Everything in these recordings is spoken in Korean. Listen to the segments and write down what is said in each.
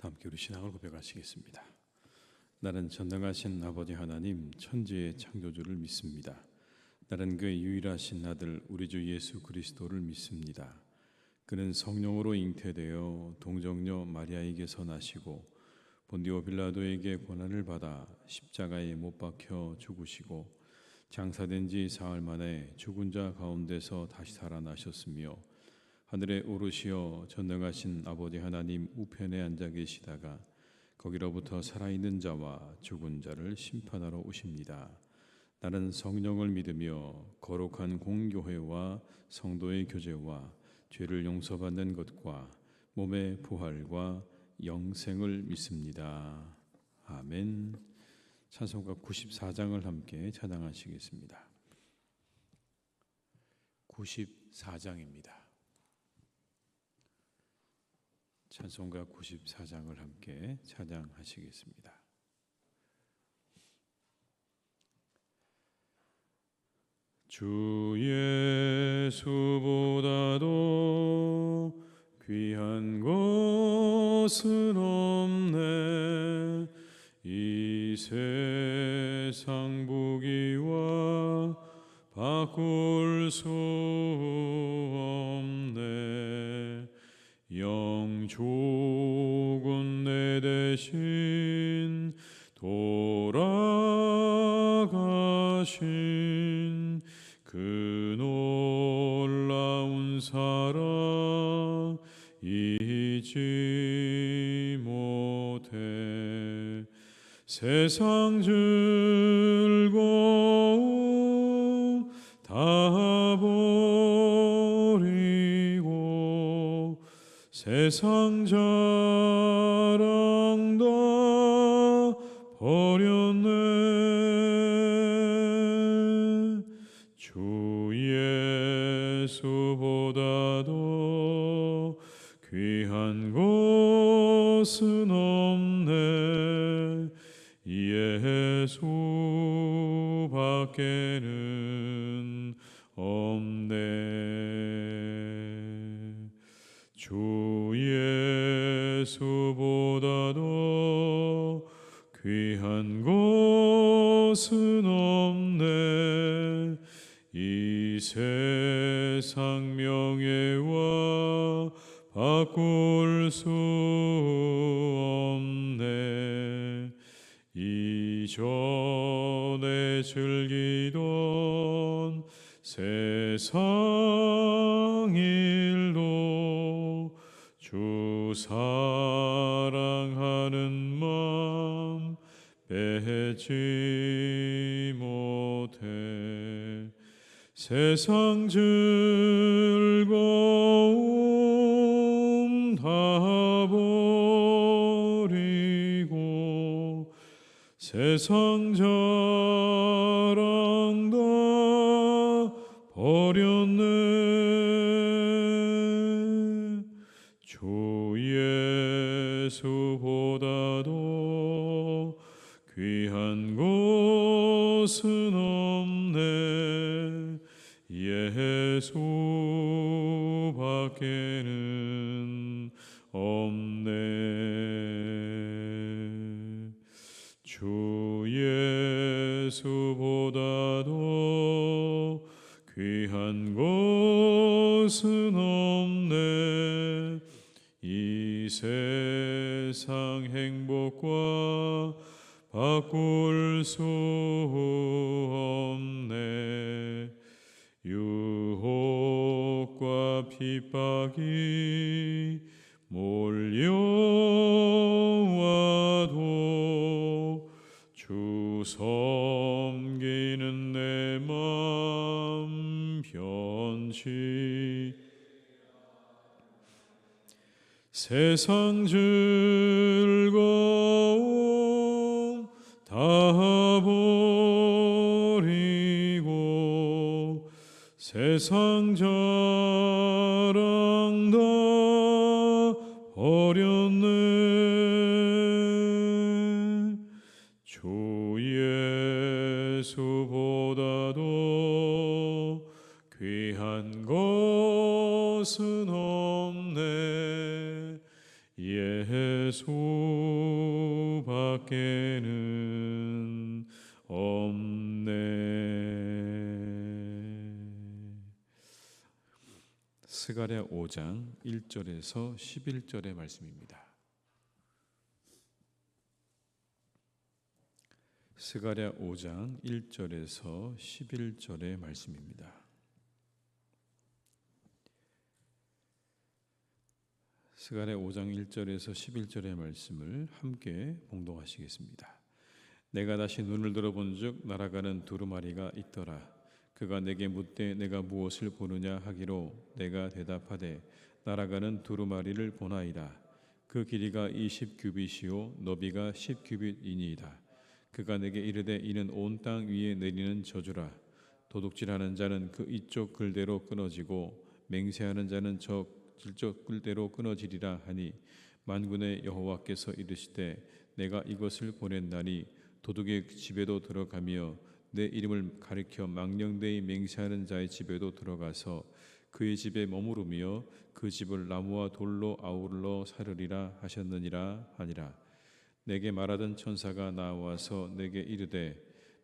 다 함께 우리 신앙을 고백하시겠습니다. 나는 전능하신 아버지 하나님 천지의 창조주를 믿습니다. 나는 그의 유일하신 아들 우리 주 예수 그리스도를 믿습니다. 그는 성령으로 잉태되어 동정녀 마리아에게서 나시고 본디오 빌라도에게 고난을 받아 십자가에 못 박혀 죽으시고 장사된 지 사흘 만에 죽은 자 가운데서 다시 살아나셨으며 하늘에 오르시어 전능하신 아버지 하나님 우편에 앉아 계시다가 거기로부터 살아있는 자와 죽은 자를 심판하러 오십니다. 나는 성령을 믿으며 거룩한 공교회와 성도의 교제와 죄를 용서받는 것과 몸의 부활과 영생을 믿습니다. 아멘. 찬송가 94장을 함께 찬양하시겠습니다. 94장입니다. 찬송가 94장을 함께 찬양하시겠습니다. 주 예수보다도 귀한 것은 없네. 이 세상 부귀와 바꿀 수 없네. 영족은 내 대신 돌아가신 그 놀라운 사랑 잊지 못해. 세상 즐거움 다 버리고 세상 자랑 다 버렸네. 주 예수보다도 귀한 것은 없네. 예수밖에는 없네. 주 예수보다도 귀한 것은 없네. 이 세상 명예와 바꿀 수 없네. 이전에 즐기던 세상 일도 주 사랑하는 마음 빼지 못해. 세상 즐거움 다 버리고 세상 자랑 다 버렸네. 주 예수보다도 귀한 것은 없네. 예수밖에는 없네. 주 예수보다도 귀한 것은 없네. 이 세상 행복과 바꿀 수 없네. 유혹과 핍박이 몰려와도 주 섬기는 내 맘 변치. 세상 즐거움 다 버리고 세상 자랑 다 버렸네. 주 예수보다도 귀한 것은 없네. 수밖에는 없네. 스가랴 5장 1절에서 11절의 말씀입니다. 스가랴 5장 1절에서 11절의 말씀입니다. 스가랴 5장 1절에서 11절의 말씀을 함께 봉독하시겠습니다. 내가 다시 눈을 들어본즉 날아가는 두루마리가 있더라. 그가 내게 묻되 내가 무엇을 보느냐 하기로 내가 대답하되 날아가는 두루마리를 보나이다. 그 길이가 20규빗이요 너비가 10규빗이니이다. 그가 내게 이르되 이는 온 땅 위에 내리는 저주라. 도둑질하는 자는 그 이쪽 글대로 끊어지고 맹세하는 자는 저 질적 글대로 끊어지리라 하니 만군의 여호와께서 이르시되 내가 이것을 보낸다니 도둑의 집에도 들어가며 내 이름을 가리켜 망령되이 맹세하는 자의 집에도 들어가서 그의 집에 머무르며 그 집을 나무와 돌로 아울러 사르리라 하셨느니라 하니라. 내게 말하던 천사가 나와서 내게 이르되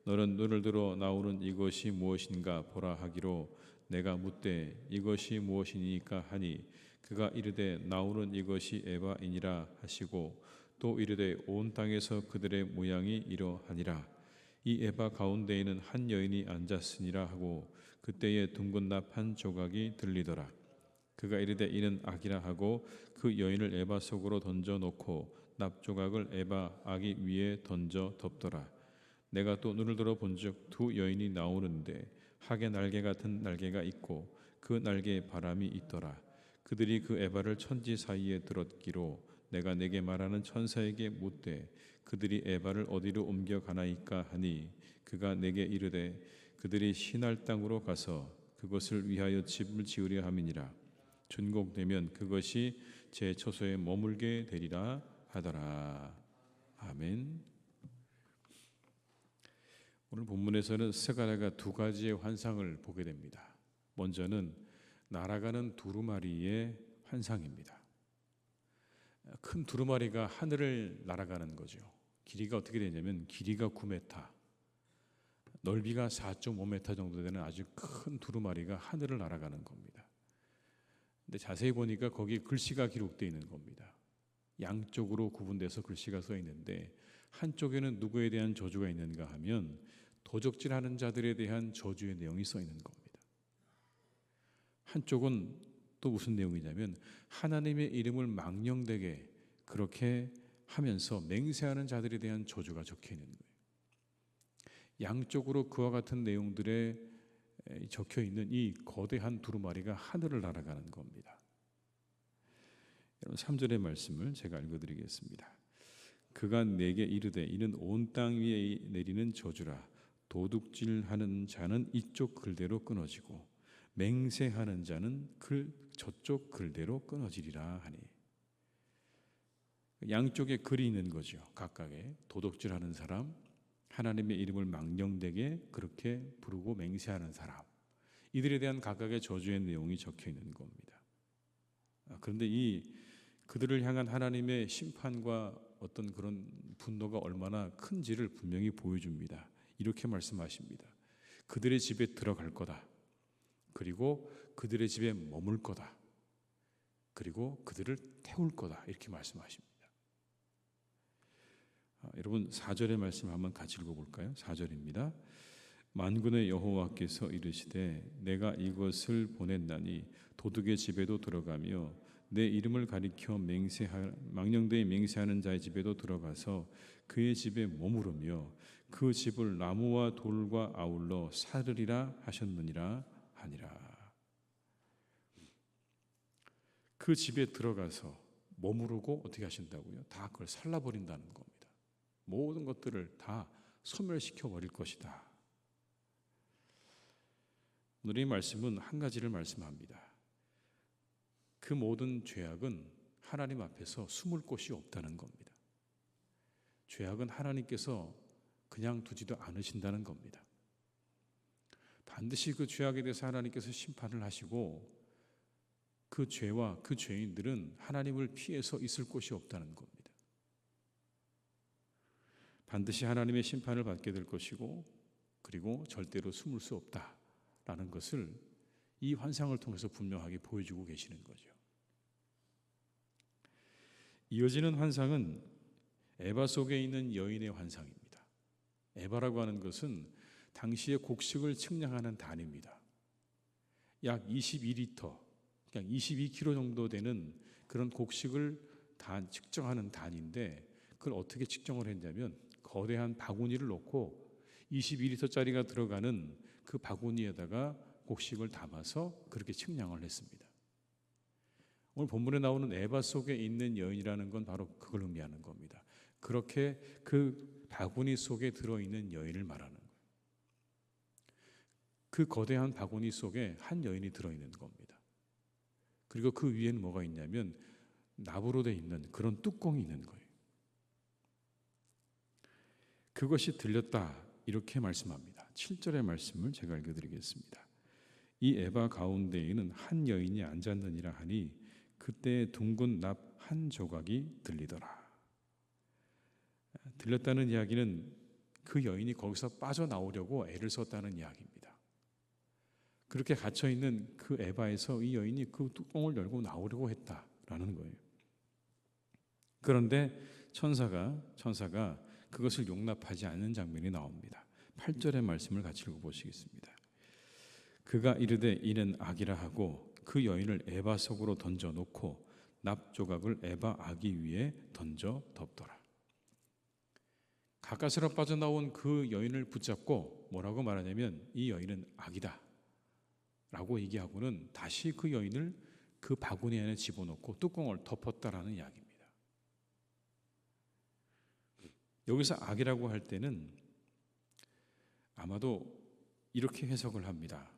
너는 눈을 들어 나오는 이것이 무엇인가 보라 하기로 내가 묻되 이것이 무엇이니까 하니 그가 이르되 나오는 이것이 에바이니라 하시고 또 이르되 온 땅에서 그들의 모양이 이러하니라. 이 에바 가운데에는 한 여인이 앉았으니라 하고 그때에 둥근 납 한 조각이 들리더라. 그가 이르되 이는 악이라 하고 그 여인을 에바 속으로 던져 놓고 납조각을 에바 아기 위에 던져 덮더라. 내가 또 눈을 들어 본즉 두 여인이 나오는데 학의 날개 같은 날개가 있고 그 날개에 바람이 있더라. 그들이 그 에바를 천지 사이에 들었기로 내가 내게 말하는 천사에게 묻되 그들이 에바를 어디로 옮겨가나이까 하니 그가 내게 이르되 그들이 시날 땅으로 가서 그것을 위하여 집을 지으려 함이니라. 준공되면 그것이 제 처소에 머물게 되리라 하더라. 아멘. 오늘 본문에서는 스가랴가 두 가지의 환상을 보게 됩니다. 먼저는 날아가는 두루마리의 환상입니다. 큰 두루마리가 하늘을 날아가는 거죠. 길이가 어떻게 되냐면 길이가 9m, 넓이가 4.5m 정도 되는 아주 큰 두루마리가 하늘을 날아가는 겁니다. 근데 자세히 보니까 거기 글씨가 기록되어 있는 겁니다. 양쪽으로 구분돼서 글씨가 써 있는데 한쪽에는 누구에 대한 저주가 있는가 하면 도적질하는 자들에 대한 저주의 내용이 써 있는 겁니다. 한쪽은 또 무슨 내용이냐면 하나님의 이름을 망령되게 그렇게 하면서 맹세하는 자들에 대한 저주가 적혀 있는 거예요. 양쪽으로 그와 같은 내용들에 적혀 있는 이 거대한 두루마리가 하늘을 날아가는 겁니다. 여러분 3절의 말씀을 제가 읽어드리겠습니다. 그가 내게 이르되 이는 온 땅 위에 내리는 저주라. 도둑질하는 자는 이쪽 글대로 끊어지고 맹세하는 자는 저쪽 글대로 끊어지리라 하니. 양쪽에 글이 있는 거죠. 각각의 도둑질하는 사람, 하나님의 이름을 망령되게 그렇게 부르고 맹세하는 사람, 이들에 대한 각각의 저주의 내용이 적혀 있는 겁니다. 그런데 그들을 향한 하나님의 심판과 어떤 그런 분노가 얼마나 큰지를 분명히 보여줍니다. 이렇게 말씀하십니다. 그들의 집에 들어갈 거다. 그리고 그들의 집에 머물 거다. 그리고 그들을 태울 거다. 이렇게 말씀하십니다. 여러분 4절의 말씀 한번 같이 읽어볼까요? 4절입니다. 만군의 여호와께서 이르시되 내가 이것을 보낸다니 도둑의 집에도 들어가며 내 이름을 가리켜 망령되이 맹세하는 자의 집에도 들어가서 그의 집에 머무르며 그 집을 나무와 돌과 아울러 사르리라 하셨느니라 하니라. 그 집에 들어가서 머무르고 어떻게 하신다고요? 다 그걸 살라버린다는 겁니다. 모든 것들을 다 소멸시켜 버릴 것이다. 오늘 이 말씀은 한 가지를 말씀합니다. 그 모든 죄악은 하나님 앞에서 숨을 곳이 없다는 겁니다. 죄악은 하나님께서 그냥 두지도 않으신다는 겁니다. 반드시 그 죄악에 대해서 하나님께서 심판을 하시고 그 죄와 그 죄인들은 하나님을 피해서 있을 곳이 없다는 겁니다. 반드시 하나님의 심판을 받게 될 것이고 그리고 절대로 숨을 수 없다라는 것을 이 환상을 통해서 분명하게 보여주고 계시는 거죠. 이어지는 환상은 에바 속에 있는 여인의 환상입니다. 에바라고 하는 것은 당시의 곡식을 측량하는 단위입니다. 약 22리터, 약 22kg 정도 되는 그런 곡식을 측정하는 단위인데, 그걸 어떻게 측정을 했냐면 거대한 바구니를 놓고 22리터짜리가 들어가는 그 바구니에다가 곡식을 담아서 그렇게 측량을 했습니다. 오늘 본문에 나오는 에바 속에 있는 여인이라는 건 바로 그걸 의미하는 겁니다. 그렇게 그 바구니 속에 들어있는 여인을 말하는 거예요. 그 거대한 바구니 속에 한 여인이 들어있는 겁니다. 그리고 그 위에는 뭐가 있냐면 납으로 돼 있는 그런 뚜껑이 있는 거예요. 그것이 들렸다 이렇게 말씀합니다. 7절의 말씀을 제가 읽어드리겠습니다. 이 에바 가운데에는 한 여인이 앉았느니라 하니 그때 둥근 납 한 조각이 들리더라. 들렸다는 이야기는 그 여인이 거기서 빠져나오려고 애를 썼다는 이야기입니다. 그렇게 갇혀있는 그 에바에서 이 여인이 그 뚜껑을 열고 나오려고 했다라는 거예요. 그런데 천사가 그것을 용납하지 않는 장면이 나옵니다. 8절의 말씀을 같이 읽어보시겠습니다. 그가 이르되 이는 악이라 하고 그 여인을 에바 속으로 던져놓고 납 조각을 에바 아기 위에 던져 덮더라. 가까스로 빠져나온 그 여인을 붙잡고 뭐라고 말하냐면 이 여인은 악이다 라고 얘기하고는 다시 그 여인을 그 바구니 안에 집어넣고 뚜껑을 덮었다라는 이야기입니다. 여기서 악이라고 할 때는 아마도 이렇게 해석을 합니다.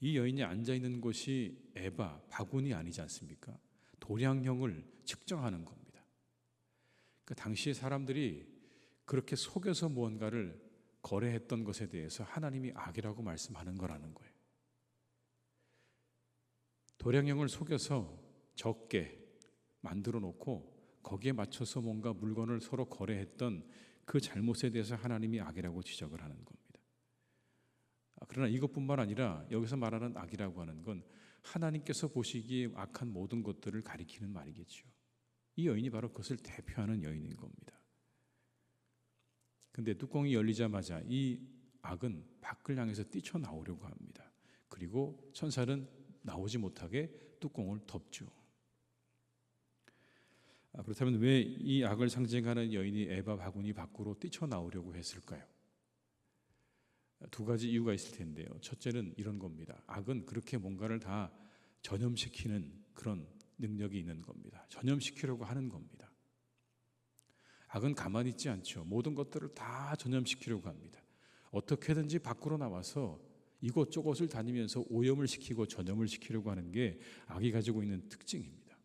이 여인이 앉아있는 곳이 에바, 바구니 아니지 않습니까? 도량형을 측정하는 겁니다. 그러니까 당시 사람들이 그렇게 속여서 무언가를 거래했던 것에 대해서 하나님이 악이라고 말씀하는 거라는 거예요. 도량형을 속여서 적게 만들어 놓고 거기에 맞춰서 뭔가 물건을 서로 거래했던 그 잘못에 대해서 하나님이 악이라고 지적을 하는 겁니다. 그러나 이것뿐만 아니라 여기서 말하는 악이라고 하는 건 하나님께서 보시기에 악한 모든 것들을 가리키는 말이겠죠. 이 여인이 바로 그것을 대표하는 여인인 겁니다. 근데 뚜껑이 열리자마자 이 악은 밖을 향해서 뛰쳐나오려고 합니다. 그리고 천사는 나오지 못하게 뚜껑을 덮죠. 그렇다면 왜 이 악을 상징하는 여인이 에바 바구니 밖으로 뛰쳐나오려고 했을까요? 두 가지 이유가 있을 텐데요. 첫째는 이런 겁니다. 악은 그렇게 뭔가를 다 전염시키는 그런 능력이 있는 겁니다. 전염시키려고 하는 겁니다. 악은 가만히 있지 않죠. 모든 것들을 다 전염시키려고 합니다. 어떻게든지 밖으로 나와서 이곳저곳을 다니면서 오염을 시키고 전염을 시키려고 하는 게 악이 가지고 있는 특징입니다.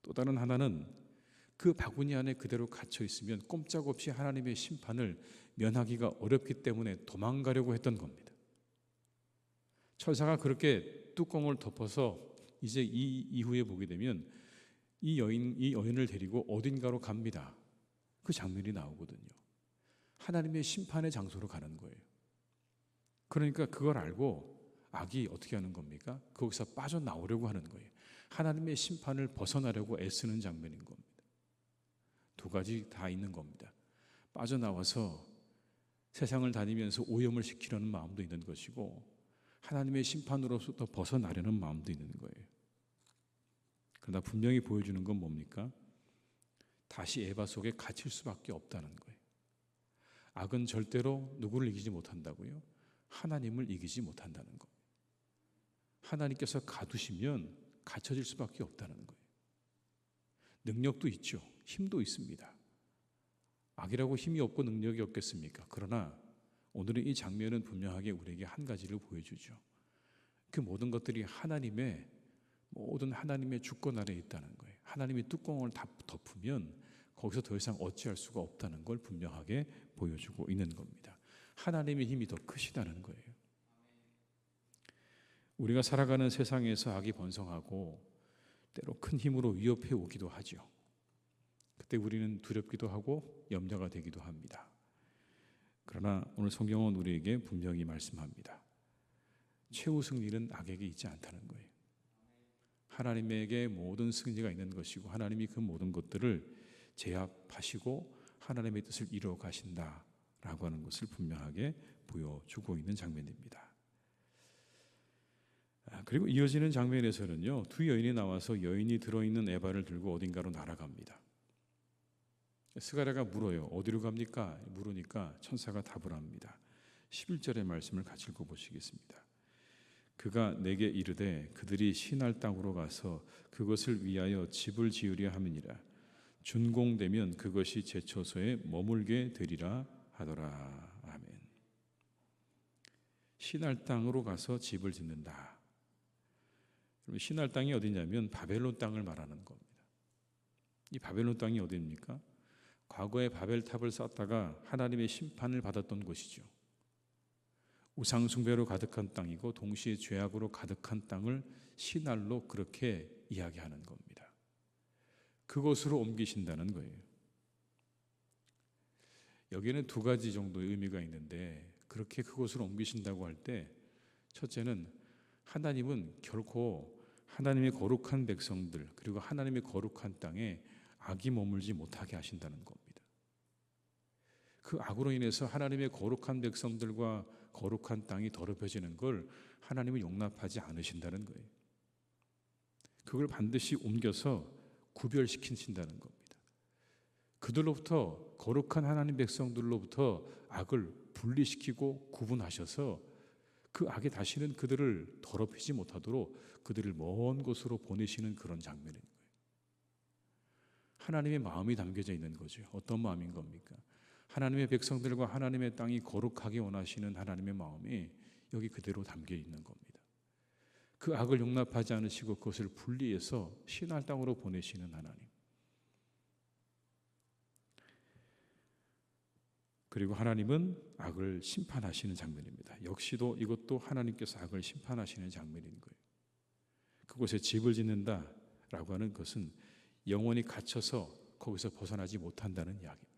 또 다른 하나는 그 바구니 안에 그대로 갇혀 있으면 꼼짝없이 하나님의 심판을 면하기가 어렵기 때문에 도망가려고 했던 겁니다. 천사가 그렇게 뚜껑을 덮어서 이제 이 이후에 보게 되면 이 여인을 데리고 어딘가로 갑니다. 그 장면이 나오거든요. 하나님의 심판의 장소로 가는 거예요. 그러니까 그걸 알고 악이 어떻게 하는 겁니까? 거기서 빠져나오려고 하는 거예요. 하나님의 심판을 벗어나려고 애쓰는 장면인 겁니다. 두 가지 다 있는 겁니다. 빠져나와서 세상을 다니면서 오염을 시키려는 마음도 있는 것이고 하나님의 심판으로부터 벗어나려는 마음도 있는 거예요. 그러나 분명히 보여주는 건 뭡니까? 다시 에바 속에 갇힐 수밖에 없다는 거예요. 악은 절대로 누구를 이기지 못한다고요? 하나님을 이기지 못한다는 겁니다. 하나님께서 가두시면 갇혀질 수밖에 없다는 거예요. 능력도 있죠. 힘도 있습니다. 악이라고 힘이 없고 능력이 없겠습니까? 그러나 오늘의 이 장면은 분명하게 우리에게 한 가지를 보여주죠. 그 모든 것들이 모든 하나님의 주권 아래에 있다는 거예요. 하나님이 뚜껑을 다 덮으면 거기서 더 이상 어찌할 수가 없다는 걸 분명하게 보여주고 있는 겁니다. 하나님의 힘이 더 크시다는 거예요. 우리가 살아가는 세상에서 악이 번성하고 때로 큰 힘으로 위협해 오기도 하죠. 그때 우리는 두렵기도 하고 염려가 되기도 합니다. 그러나 오늘 성경은 우리에게 분명히 말씀합니다. 최후 승리는 악에게 있지 않다는 거예요. 하나님에게 모든 승리가 있는 것이고 하나님이 그 모든 것들을 제압하시고 하나님의 뜻을 이루어 가신다라고 하는 것을 분명하게 보여주고 있는 장면입니다. 그리고 이어지는 장면에서는요, 두 여인이 나와서 여인이 들어있는 에바를 들고 어딘가로 날아갑니다. 스가랴가 물어요. 어디로 갑니까? 물으니까 천사가 답을 합니다. 11절의 말씀을 같이 읽어보시겠습니다. 그가 내게 이르되 그들이 시날 땅으로 가서 그것을 위하여 집을 지으려 함이니라. 준공되면 그것이 제 처소에 머물게 되리라 하더라. 아멘. 시날 땅으로 가서 집을 짓는다. 시날 땅이 어디냐면 바벨론 땅을 말하는 겁니다. 이 바벨론 땅이 어디입니까? 과거에 바벨탑을 쌓다가 하나님의 심판을 받았던 곳이죠. 우상숭배로 가득한 땅이고 동시에 죄악으로 가득한 땅을 시날로 그렇게 이야기하는 겁니다. 그곳으로 옮기신다는 거예요. 여기에는 두 가지 정도의 의미가 있는데 그렇게 그곳으로 옮기신다고 할 때 첫째는 하나님은 결코 하나님의 거룩한 백성들 그리고 하나님의 거룩한 땅에 악이 머물지 못하게 하신다는 겁니다. 그 악으로 인해서 하나님의 거룩한 백성들과 거룩한 땅이 더럽혀지는 걸 하나님은 용납하지 않으신다는 거예요. 그걸 반드시 옮겨서 구별시키신다는 겁니다. 그들로부터 거룩한 하나님 백성들로부터 악을 분리시키고 구분하셔서 그 악에 다시는 그들을 더럽히지 못하도록 그들을 먼 곳으로 보내시는 그런 장면인 거예요. 하나님의 마음이 담겨져 있는 거죠. 어떤 마음인 겁니까? 하나님의 백성들과 하나님의 땅이 거룩하게 원하시는 하나님의 마음이 여기 그대로 담겨 있는 겁니다. 그 악을 용납하지 않으시고 그것을 분리해서 신할 땅으로 보내시는 하나님. 그리고 하나님은 악을 심판하시는 장면입니다. 역시도 이것도 하나님께서 악을 심판하시는 장면인 거예요. 그곳에 집을 짓는다라고 하는 것은 영원히 갇혀서 거기서 벗어나지 못한다는 이야기입니다.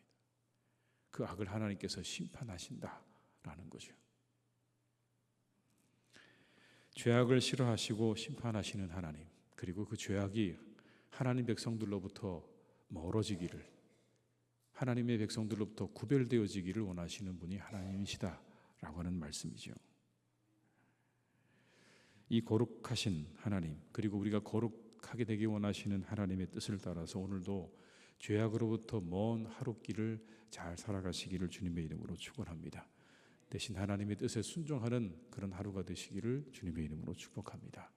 그 악을 하나님께서 심판하신다라는 거죠. 죄악을 싫어하시고 심판하시는 하나님, 그리고 그 죄악이 하나님 백성들로부터 멀어지기를, 하나님의 백성들로부터 구별되어지기를 원하시는 분이 하나님이시다라고 하는 말씀이죠. 이 거룩하신 하나님, 그리고 우리가 거룩하게 되기 원하시는 하나님의 뜻을 따라서 오늘도 죄악으로부터 먼 하루길을 잘 살아가시기를 주님의 이름으로 축원합니다. 대신 하나님의 뜻에 순종하는 그런 하루가 되시기를 주님의 이름으로 축복합니다.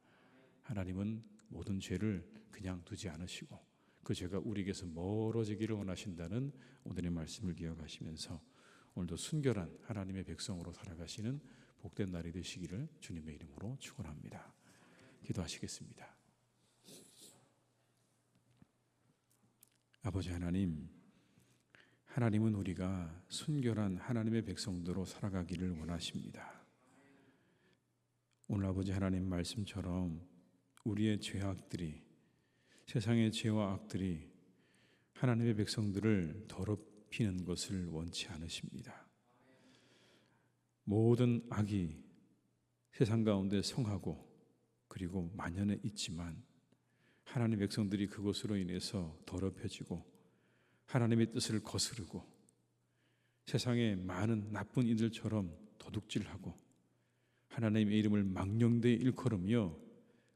하나님은 모든 죄를 그냥 두지 않으시고 그 죄가 우리에게서 멀어지기를 원하신다는 오늘의 말씀을 기억하시면서 오늘도 순결한 하나님의 백성으로 살아가시는 복된 날이 되시기를 주님의 이름으로 축원합니다. 기도하시겠습니다. 아버지 하나님, 하나님은 우리가 순결한 하나님의 백성들로 살아가기를 원하십니다. 오늘 아버지 하나님 말씀처럼 우리의 죄악들이, 세상의 죄와 악들이 하나님의 백성들을 더럽히는 것을 원치 않으십니다. 모든 악이 세상 가운데 성하고 그리고 만연해 있지만 하나님의 백성들이 그것으로 인해서 더럽혀지고 하나님의 뜻을 거스르고 세상의 많은 나쁜 이들처럼 도둑질하고 하나님의 이름을 망령되이 일컬으며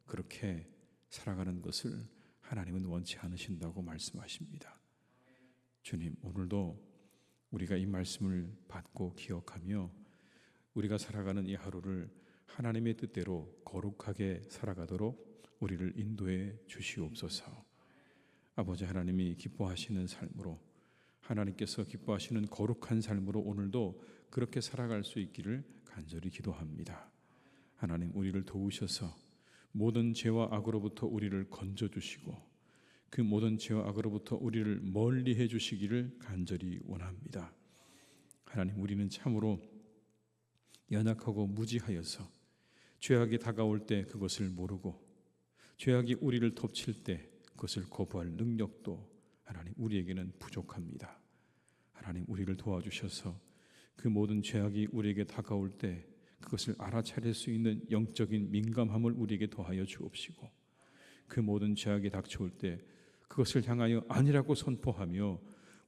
그렇게 살아가는 것을 하나님은 원치 않으신다고 말씀하십니다. 주님, 오늘도 우리가 이 말씀을 받고 기억하며 우리가 살아가는 이 하루를 하나님의 뜻대로 거룩하게 살아가도록 우리를 인도해 주시옵소서. 아버지 하나님이 기뻐하시는 삶으로, 하나님께서 기뻐하시는 거룩한 삶으로 오늘도 그렇게 살아갈 수 있기를 간절히 기도합니다. 하나님, 우리를 도우셔서 모든 죄와 악으로부터 우리를 건져주시고 그 모든 죄와 악으로부터 우리를 멀리해 주시기를 간절히 원합니다. 하나님, 우리는 참으로 연약하고 무지하여서 죄악이 다가올 때 그것을 모르고 죄악이 우리를 덮칠 때 그것을 거부할 능력도 하나님 우리에게는 부족합니다. 하나님 우리를 도와주셔서 그 모든 죄악이 우리에게 다가올 때 그것을 알아차릴 수 있는 영적인 민감함을 우리에게 더하여 주옵시고, 그 모든 죄악이 닥쳐올 때 그것을 향하여 아니라고 선포하며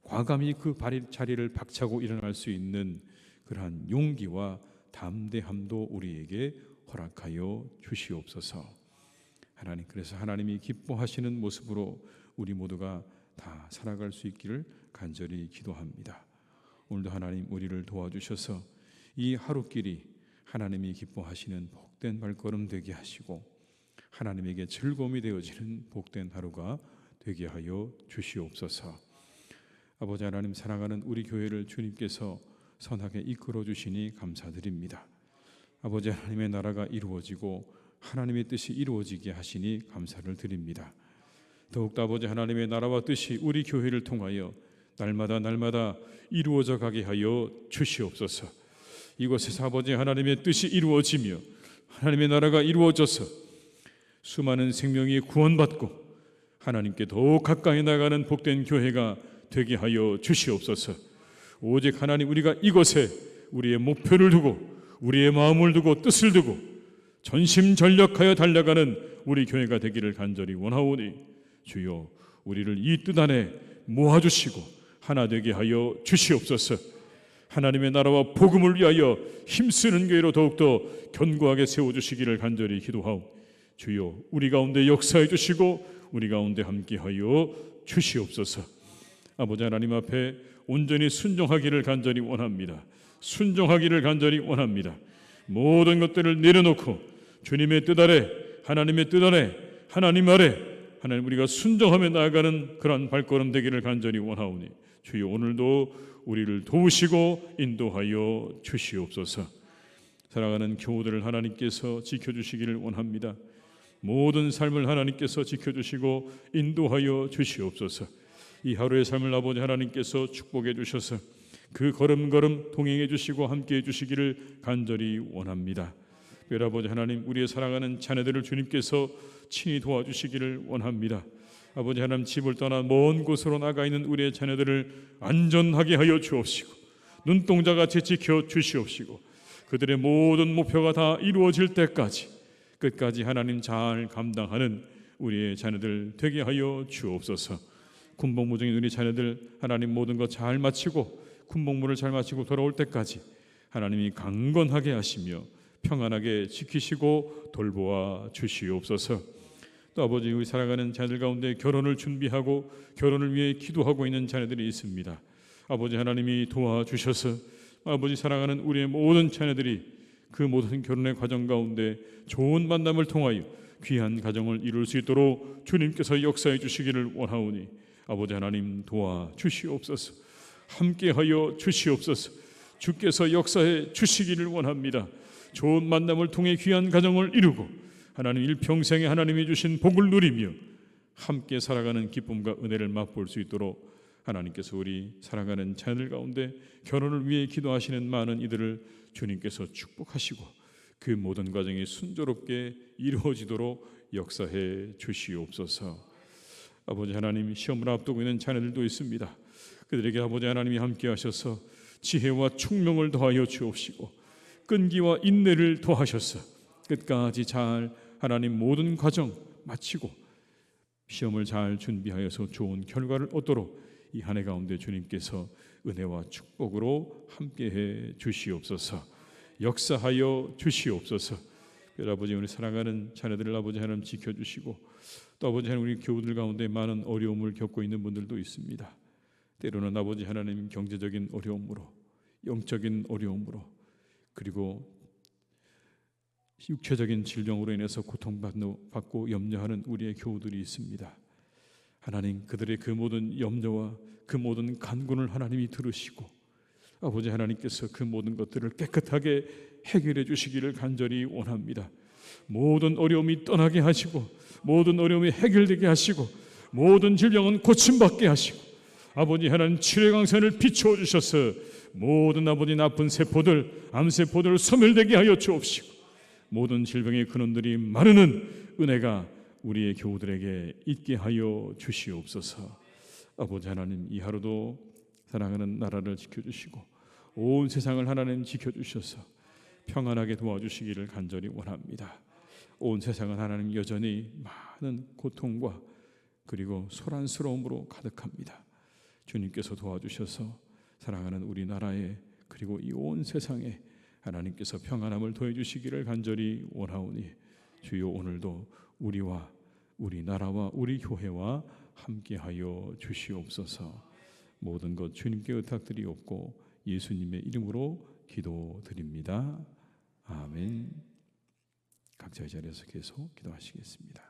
과감히 그 자리를 박차고 일어날 수 있는 그러한 용기와 담대함도 우리에게 허락하여 주시옵소서. 하나님, 그래서 하나님이 기뻐하시는 모습으로 우리 모두가 다 살아갈 수 있기를 간절히 기도합니다. 오늘도 하나님 우리를 도와주셔서 이 하루길이 하나님이 기뻐하시는 복된 발걸음 되게 하시고 하나님에게 즐거움이 되어지는 복된 하루가 되게 하여 주시옵소서. 아버지 하나님, 사랑하는 우리 교회를 주님께서 선하게 이끌어 주시니 감사드립니다. 아버지 하나님의 나라가 이루어지고 하나님의 뜻이 이루어지게 하시니 감사를 드립니다. 더욱더 아버지 하나님의 나라와 뜻이 우리 교회를 통하여 날마다 이루어져 가게 하여 주시옵소서. 이곳에서 아버지 하나님의 뜻이 이루어지며 하나님의 나라가 이루어져서 수많은 생명이 구원받고 하나님께 더욱 가까이 나가는 복된 교회가 되게 하여 주시옵소서. 오직 하나님, 우리가 이곳에 우리의 목표를 두고 우리의 마음을 두고 뜻을 두고 전심전력하여 달려가는 우리 교회가 되기를 간절히 원하오니 주여 우리를 이 뜻 안에 모아주시고 하나 되게 하여 주시옵소서. 하나님의 나라와 복음을 위하여 힘쓰는 교회로 더욱더 견고하게 세워주시기를 간절히 기도하오. 주여 우리 가운데 역사해 주시고 우리 가운데 함께하여 주시옵소서. 아버지 하나님 앞에 온전히 순종하기를 간절히 원합니다. 순종하기를 간절히 원합니다. 모든 것들을 내려놓고 주님의 뜻 아래, 하나님의 뜻 아래, 하나님 아래 하나님 우리가 순종하며 나아가는 그러한 발걸음 되기를 간절히 원하오니 주여 오늘도 우리를 도우시고 인도하여 주시옵소서. 사랑하는 교우들을 하나님께서 지켜주시기를 원합니다. 모든 삶을 하나님께서 지켜주시고 인도하여 주시옵소서. 이 하루의 삶을 아버지 하나님께서 축복해 주셔서 그 걸음걸음 동행해 주시고 함께해 주시기를 간절히 원합니다. 특별히 아버지 하나님, 우리의 사랑하는 자녀들을 주님께서 친히 도와주시기를 원합니다. 아버지 하나님, 집을 떠나 먼 곳으로 나가 있는 우리의 자녀들을 안전하게 하여 주옵시고 눈동자같이 지켜 주시옵시고 그들의 모든 목표가 다 이루어질 때까지 끝까지 하나님 잘 감당하는 우리의 자녀들 되게 하여 주옵소서. 군복무 중인 우리 자녀들 하나님 모든 것 잘 마치고 군복무를 잘 마치고 돌아올 때까지 하나님이 강건하게 하시며 평안하게 지키시고 돌보아 주시옵소서. 또 아버지, 우리 살아가는 자녀들 가운데 결혼을 준비하고 결혼을 위해 기도하고 있는 자녀들이 있습니다. 아버지 하나님이 도와주셔서 아버지 사랑하는 우리의 모든 자녀들이 그 모든 결혼의 과정 가운데 좋은 만남을 통하여 귀한 가정을 이룰 수 있도록 주님께서 역사해 주시기를 원하오니 아버지 하나님 도와주시옵소서. 함께하여 주시옵소서. 주께서 역사해 주시기를 원합니다. 좋은 만남을 통해 귀한 가정을 이루고 하나님 일평생에 하나님이 주신 복을 누리며 함께 살아가는 기쁨과 은혜를 맛볼 수 있도록 하나님께서 우리 살아가는 자녀들 가운데 결혼을 위해 기도하시는 많은 이들을 주님께서 축복하시고 그 모든 과정이 순조롭게 이루어지도록 역사해 주시옵소서. 아버지 하나님, 시험을 앞두고 있는 자녀들도 있습니다. 그들에게 아버지 하나님이 함께 하셔서 지혜와 총명을 더하여 주옵시고 끈기와 인내를 더하셔서 끝까지 잘 하나님 모든 과정 마치고 시험을 잘 준비하여서 좋은 결과를 얻도록 이 한 해 가운데 주님께서 은혜와 축복으로 함께해 주시옵소서. 역사하여 주시옵소서. 아버지, 우리 사랑하는 자녀들을 아버지 하나님 지켜주시고 또 아버지 하나님 우리 교우들 가운데 많은 어려움을 겪고 있는 분들도 있습니다. 때로는 아버지 하나님 경제적인 어려움으로, 영적인 어려움으로, 그리고 육체적인 질병으로 인해서 고통받고 염려하는 우리의 교우들이 있습니다. 하나님, 그들의 그 모든 염려와 그 모든 간구를 하나님이 들으시고 아버지 하나님께서 그 모든 것들을 깨끗하게 해결해 주시기를 간절히 원합니다. 모든 어려움이 떠나게 하시고 모든 어려움이 해결되게 하시고 모든 질병은 고침받게 하시고 아버지 하나님 치료의 강선을 비추어 주셔서 모든 아버지 나쁜 세포들, 암세포들을 소멸되게 하여 주옵시고 모든 질병의 근원들이 마르는 은혜가 우리의 교우들에게 있게 하여 주시옵소서. 아버지 하나님, 이 하루도 사랑하는 나라를 지켜주시고 온 세상을 하나님 지켜주셔서 평안하게 도와주시기를 간절히 원합니다. 온 세상은 하나님 여전히 많은 고통과 그리고 소란스러움으로 가득합니다. 주님께서 도와주셔서 사랑하는 우리나라에 그리고 이 온 세상에 하나님께서 평안함을 더해주시기를 간절히 원하오니 주여 오늘도 우리와 우리 나라와 우리 교회와 함께하여 주시옵소서. 모든 것 주님께 의탁드리옵고 예수님의 이름으로 기도드립니다. 아멘. 각자의 자리에서 계속 기도하시겠습니다.